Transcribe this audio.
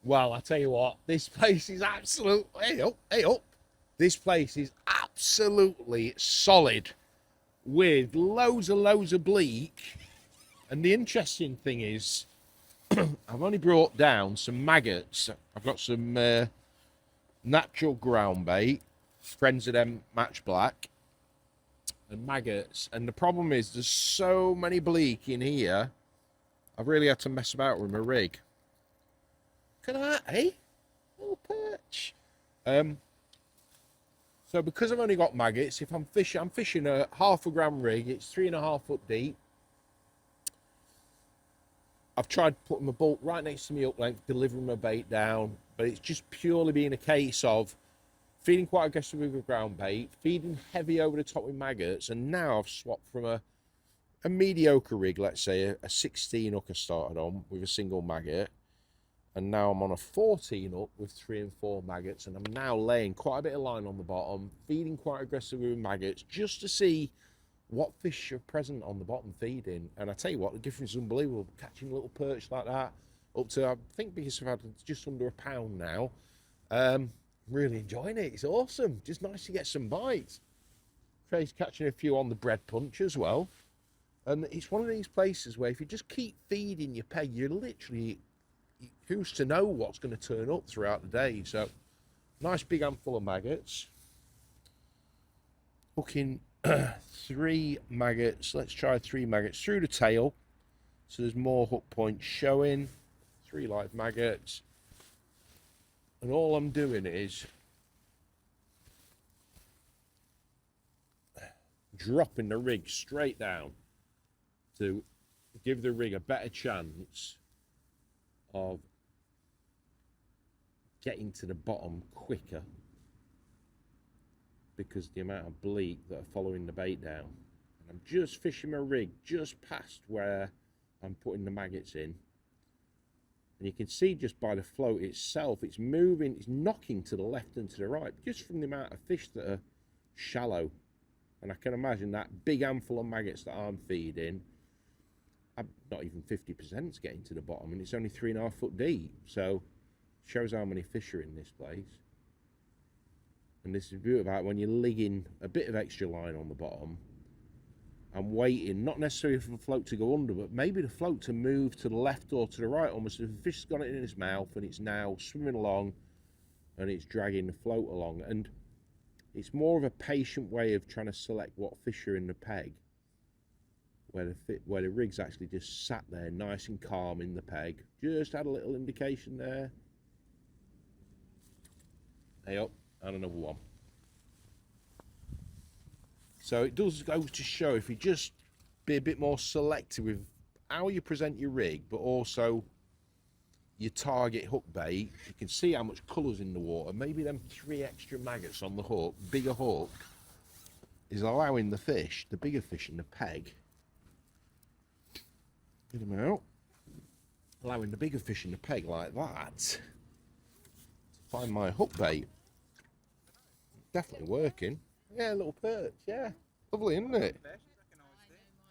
Well, I tell you what, this place is absolute. Hey up, hey up. This place is absolutely solid with loads of bleak. And the interesting thing is, I've only brought down some maggots. I've got some natural ground bait, friends of them match black, and maggots. And the problem is, there's so many bleak in here. I've really had to mess about with my rig. Look at that, eh? Little perch. So because I've only got maggots, if I'm fishing a half a gram rig. It's 3.5 foot deep. I've tried putting my bolt right next to me up length, delivering my bait down, but it's just purely been a case of feeding quite aggressive with ground bait, feeding heavy over the top with maggots, and now I've swapped from a mediocre rig, let's say a 16 hook I started on with a single maggot, and now I'm on a 14 hook with 3 and 4 maggots, and I'm now laying quite a bit of line on the bottom, feeding quite aggressively with maggots, just to see what fish are present on the bottom feeding. And I tell you what, the difference is unbelievable. Catching a little perch like that, up to, I think, because I've had just under £1 now. Really enjoying it. It's awesome. Just nice to get some bites. Craig's catching a few on the bread punch as well. And it's one of these places where if you just keep feeding your peg, you're literally, who's to know what's going to turn up throughout the day. So nice big handful of maggots. Hooking 3 maggots. Let's try 3 maggots through the tail, so there's more hook points showing. 3 live maggots, and all I'm doing is dropping the rig straight down to give the rig a better chance of getting to the bottom quicker, because the amount of bleak that are following the bait down. And I'm just fishing my rig just past where I'm putting the maggots in, and you can see just by the float itself, it's moving, it's knocking to the left and to the right, just from the amount of fish that are shallow. And I can imagine that big handful of maggots that I'm feeding, I'm not even 50% is getting to the bottom, and it's only 3.5 foot deep. So shows how many fish are in this place. And this is beautiful about when you're ligging a bit of extra line on the bottom and waiting, not necessarily for the float to go under, but maybe the float to move to the left or to the right, almost as if the fish has got it in its mouth and it's now swimming along and it's dragging the float along. And it's more of a patient way of trying to select what fish are in the peg, where the rig's actually just sat there nice and calm in the peg. Just had a little indication there. Hey up. And another one. So it does go to show, if you just be a bit more selective with how you present your rig, but also your target hook bait, you can see how much colour's in the water. Maybe them 3 extra maggots on the hook, bigger hook, is allowing the fish, the bigger fish in the peg, get them out, allowing the bigger fish in the peg like that to find my hook bait. Definitely working. Yeah, a little perch, yeah. Lovely, isn't it?